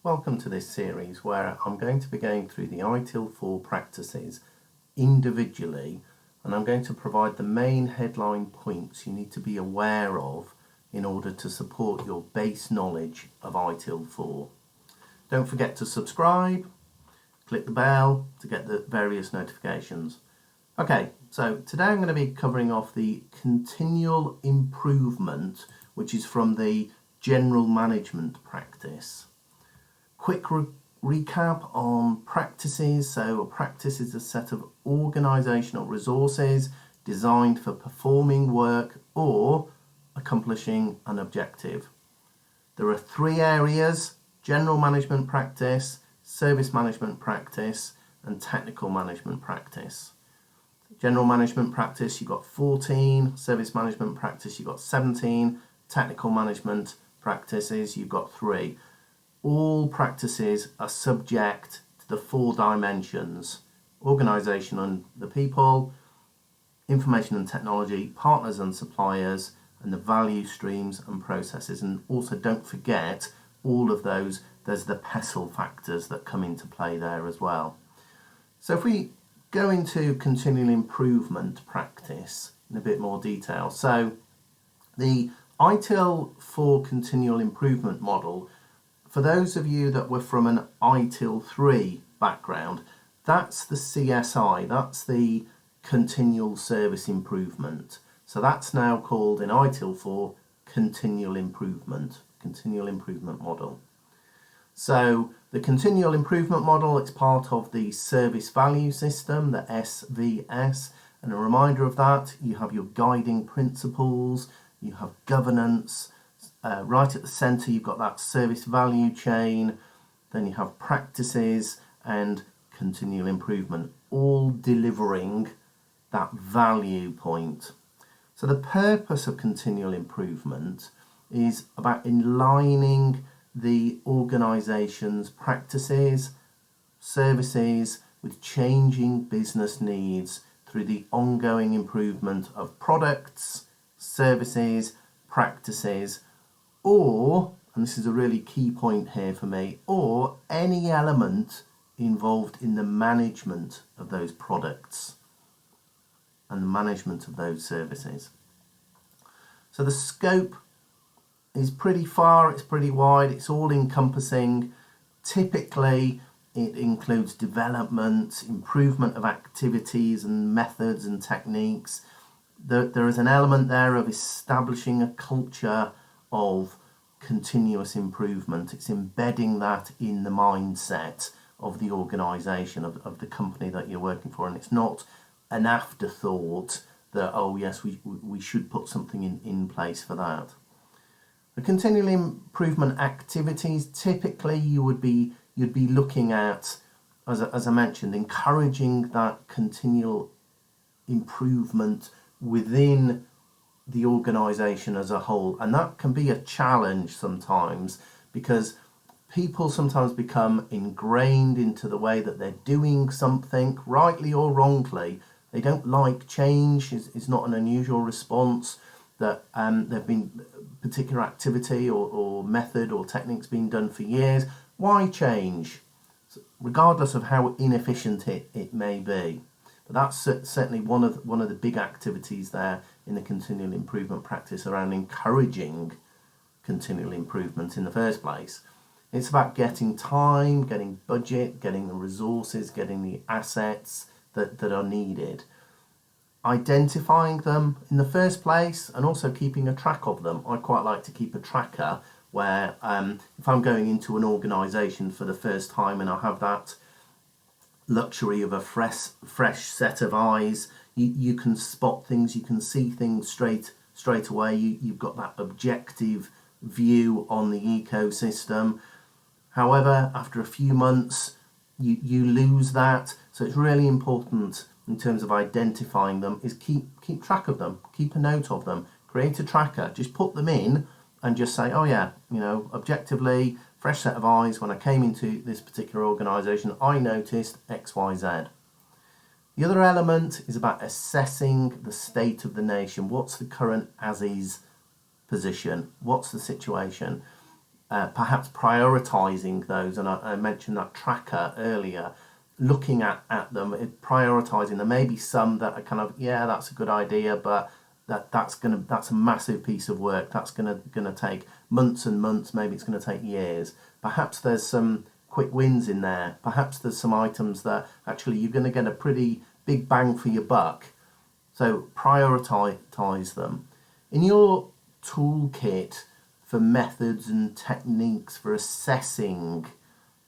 Welcome to this series where I'm going to be going through the ITIL 4 practices individually, and I'm going to provide the main headline points you need to be aware of in order to support your base knowledge of ITIL 4. Don't forget to subscribe, click the bell to get the various notifications. Okay, so today I'm going to be covering off the continual improvement, which is from the general management practice. Quick recap on practices. So a practice is a set of organisational resources designed for performing work or accomplishing an objective. There are three areas: general management practice, service management practice, and technical management practice. General management practice, you've got 14, service management practice, you've got 17, technical management practices, you've got 3. All practices are subject to the 4 dimensions: organisation and the people, information and technology, partners and suppliers, and the value streams and processes. And also don't forget all of those, there's the pestle factors that come into play there as well. So if we go into continual improvement practice in a bit more detail. So the ITIL 4 continual improvement model, for those of you that were from an ITIL 3 background, that's the CSI, that's the continual service improvement. So that's now called in ITIL 4 continual improvement model. So the continual improvement model, it's part of the service value system, the SVS, and a reminder of that, you have your guiding principles, you have governance. Right at the centre you've got that service value chain, then you have practices and continual improvement, all delivering that value point. So the purpose of continual improvement is about aligning the organisation's practices, services with changing business needs through the ongoing improvement of products, services, practices, or, and this is a really key point here for me, or any element involved in the management of those products and the management of those services. So the scope is pretty far, it's pretty wide, it's all encompassing. Typically it includes development, improvement of activities and methods and techniques. There is an element there of establishing a culture of continuous improvement. It's embedding that in the mindset of the organisation, of the company that you're working for, and it's not an afterthought that, oh yes, we should put something in place for that. The continual improvement activities, typically you'd be looking at, as I mentioned, encouraging that continual improvement within the organisation as a whole, and that can be a challenge sometimes because people sometimes become ingrained into the way that they're doing something, rightly or wrongly. They don't like change. It's not an unusual response that there've been particular activity or method or techniques being done for years. Why change, regardless of how inefficient it may be? But that's certainly one of the big activities there in the continual improvement practice around encouraging continual improvement in the first place. It's about getting time, getting budget, getting the resources, getting the assets that are needed, identifying them in the first place, and also keeping a track of them. I quite like to keep a tracker where if I'm going into an organisation for the first time and I have that luxury of a fresh set of eyes, you can spot things, you can see things straight away. You've got that objective view on the ecosystem. However, after a few months you lose that, so it's really important in terms of identifying them is keep track of them, keep a note of them, create a tracker, just put them in and just say, oh yeah, objectively, fresh set of eyes, when I came into this particular organisation I noticed X, Y, Z. The other element is about assessing the state of the nation. What's the current as-is position? What's the situation? perhaps prioritising those, and I mentioned that tracker earlier, looking at them, prioritising. There may be some that are kind of, yeah, that's a good idea, but that's a massive piece of work. That's gonna take months and months. Maybe it's gonna take years. Perhaps there's some quick wins in there. Perhaps there's some items that actually you're gonna get a pretty big bang for your buck. So prioritize them. In your toolkit for methods and techniques for assessing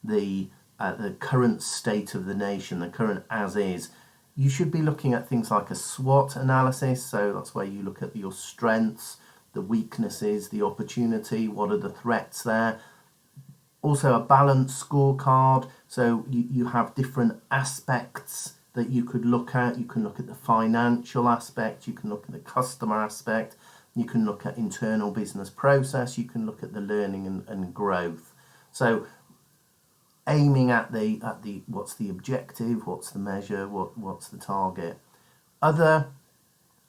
the current state of the nation, the current as is, you should be looking at things like a SWOT analysis. So that's where you look at your strengths, the weaknesses, the opportunity, what are the threats there. Also a balanced scorecard. So you have different aspects that you could look at. You can look at the financial aspect, you can look at the customer aspect, you can look at internal business process, you can look at the learning and growth. So aiming at the what's the objective, what's the measure, what's the target. Other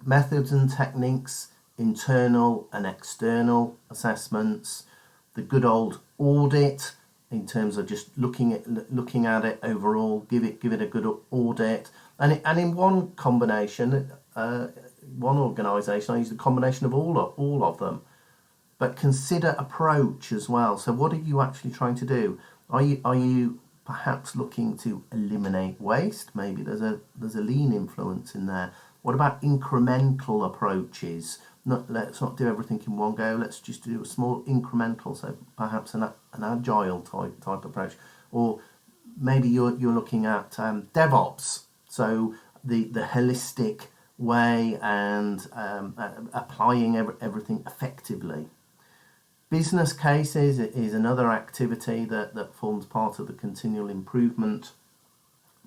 methods and techniques, internal and external assessments, the good old audit in terms of just looking at it overall, give it a good audit, and in one combination, one organisation, I use the combination of all of them. But consider approach as well. So what are you actually trying to do? Are you perhaps looking to eliminate waste? Maybe there's a lean influence in there. What about incremental approaches? Let's not do everything in one go. Let's just do a small incremental. So perhaps an agile type approach, or maybe you're looking at DevOps. So the holistic way and applying everything effectively. Business cases is another activity that forms part of the continual improvement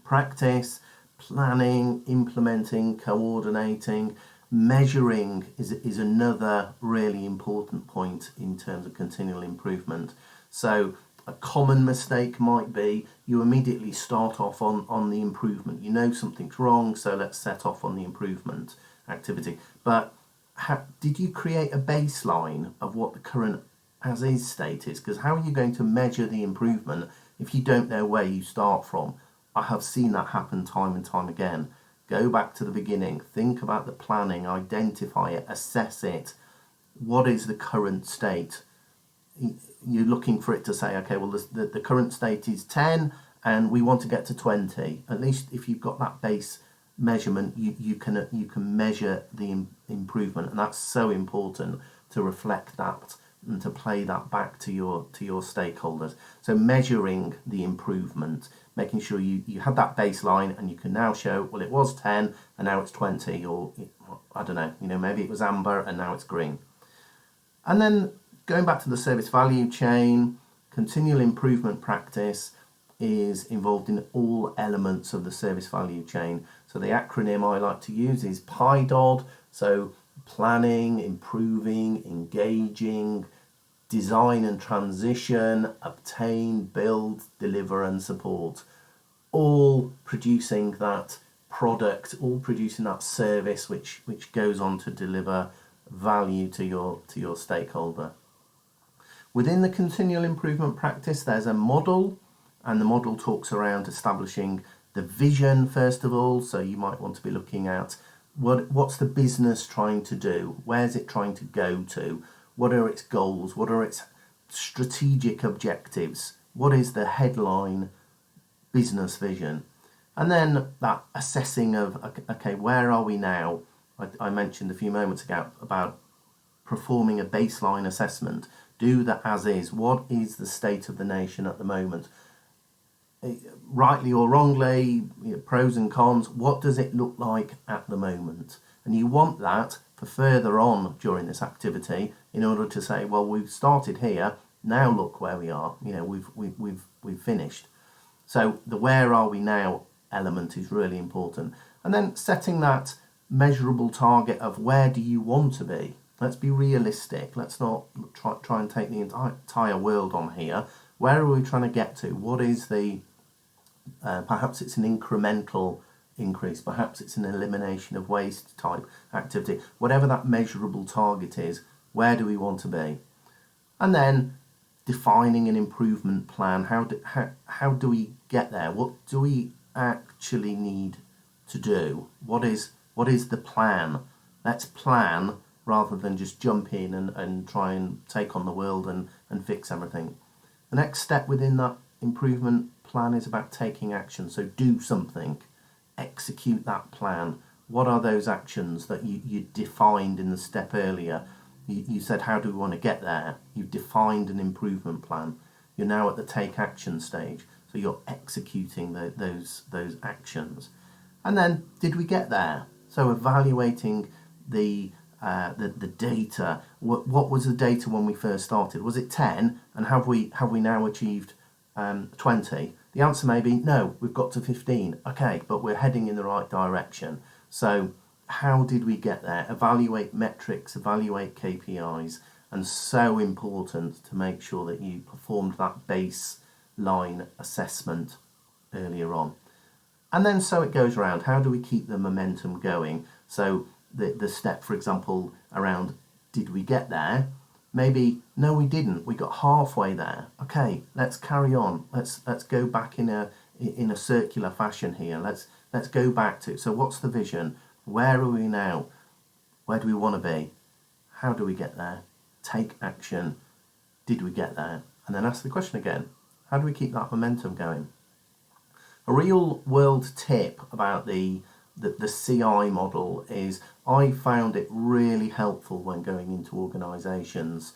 practice. Planning, implementing, coordinating, measuring is another really important point in terms of continual improvement. So a common mistake might be you immediately start off on the improvement. You know something's wrong, so let's set off on the improvement activity. But did you create a baseline of what the current as-is state is? Because how are you going to measure the improvement if you don't know where you start from? I have seen that happen time and time again. Go back to the beginning, think about the planning, identify it, assess it. What is the current state? You're looking for it to say, okay, well, the current state is 10 and we want to get to 20. At least if you've got that base measurement, you can measure the improvement, and that's so important to reflect that and to play that back to your stakeholders. So measuring the improvement, making sure you have that baseline and you can now show, well, it was 10 and now it's 20, or I don't know, maybe it was amber and now it's green. And then going back to the service value chain, continual improvement practice is involved in all elements of the service value chain. So the acronym I like to use is PIDOD, so planning, improving, engaging, design and transition, obtain, build, deliver and support. All producing that product, all producing that service which goes on to deliver value to your stakeholder. Within the continual improvement practice, there's a model, and the model talks around establishing the vision first of all. So you might want to be looking at what's the business trying to do? Where's it trying to go to? What are its goals? What are its strategic objectives? What is the headline business vision? And then that assessing of, okay, where are we now? I mentioned a few moments ago about performing a baseline assessment. Do the as is. What is the state of the nation at the moment? Rightly or wrongly, pros and cons, what does it look like at the moment? And you want that for further on during this activity in order to say, well, we've started here, now look where we are. We've finished. So the where are we now element is really important. And then setting that measurable target of where do you want to be. Let's be realistic. Let's not try and take the entire world on here. Where are we trying to get to? What is the, perhaps it's an incremental increase, perhaps it's an elimination of waste type activity. Whatever that measurable target is, where do we want to be? And then defining an improvement plan. How do we get there? What do we actually need to do? What is the plan? Let's plan rather than just jump in and try and take on the world and fix everything. The next step within that improvement plan is about taking action. So do something, execute that plan. What are those actions that you defined in the step earlier? You said, how do we want to get there? You've defined an improvement plan. You're now at the take action stage. So you're executing those actions. And then, did we get there? So evaluating the data. What was the data when we first started? Was it 10? And have we now achieved 20? The answer may be no, we've got to 15. Okay, but we're heading in the right direction. So how did we get there? Evaluate metrics, evaluate KPIs, and so important to make sure that you performed that baseline assessment earlier on. And then so it goes around. How do we keep the momentum going? So the step, for example, around did we get there? Maybe no, we didn't. We got halfway there. Okay, let's carry on. Let's go back in a circular fashion here. Let's go back to. So what's the vision? Where are we now? Where do we want to be? How do we get there? Take action. Did we get there? And then ask the question again. How do we keep that momentum going? A real world tip about the CI model is I found it really helpful when going into organisations.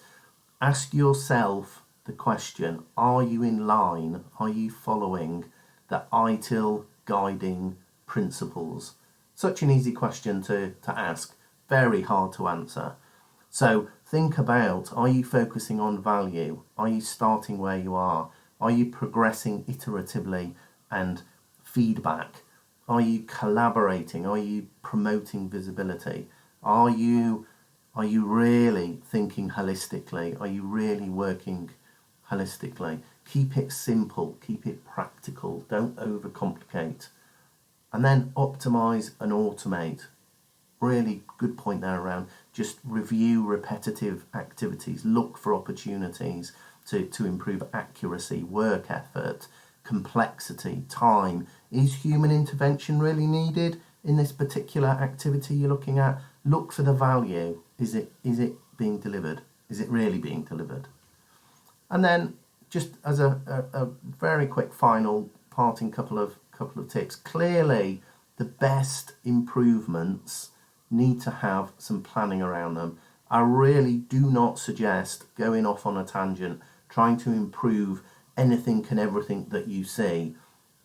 Ask yourself the question, are you in line? Are you following the ITIL guiding principles? Such an easy question to ask, very hard to answer. So think about, are you focusing on value? Are you starting where you are? Are you progressing iteratively and feedback? Are you collaborating? Are you promoting visibility? Are you really thinking holistically? Are you really working holistically? Keep it simple, keep it practical, don't overcomplicate. And then optimize and automate. Really good point there around just review repetitive activities, look for opportunities to improve accuracy, work effort, complexity, time. Is human intervention really needed in this particular activity you're looking at? Look for the value. Is it being delivered? Is it really being delivered? And then just as a very quick final parting couple of tips. Clearly, the best improvements need to have some planning around them. I really do not suggest going off on a tangent, trying to improve anything and everything that you see.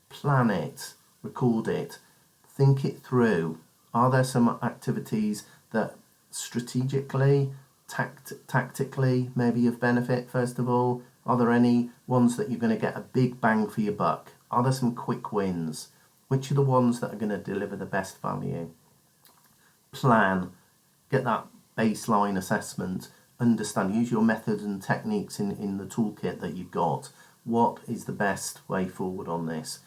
Plan it, record it, think it through. Are there some activities that strategically, tactically maybe of benefit first of all? Are there any ones that you're going to get a big bang for your buck? Are there some quick wins? Which are the ones that are going to deliver the best value? Plan, get that baseline assessment, understand, use your methods and techniques in the toolkit that you've got. What is the best way forward on this?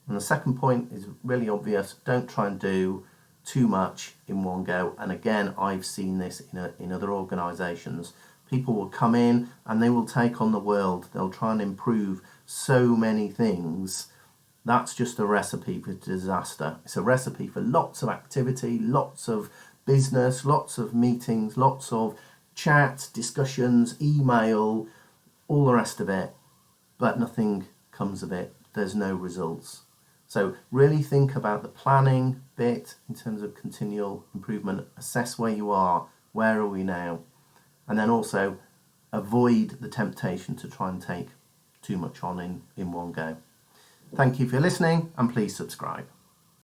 And the second point is really obvious. Don't try and do too much in one go. And again, I've seen this in other organisations. People will come in and they will take on the world. They'll try and improve so many things. That's just a recipe for disaster. It's a recipe for lots of activity, lots of business, lots of meetings, lots of chat, discussions, email, all the rest of it. But nothing comes of it. There's no results. So really think about the planning bit in terms of continual improvement. Assess where you are. Where are we now? And then also avoid the temptation to try and take too much on in one go. Thank you for listening, and please subscribe.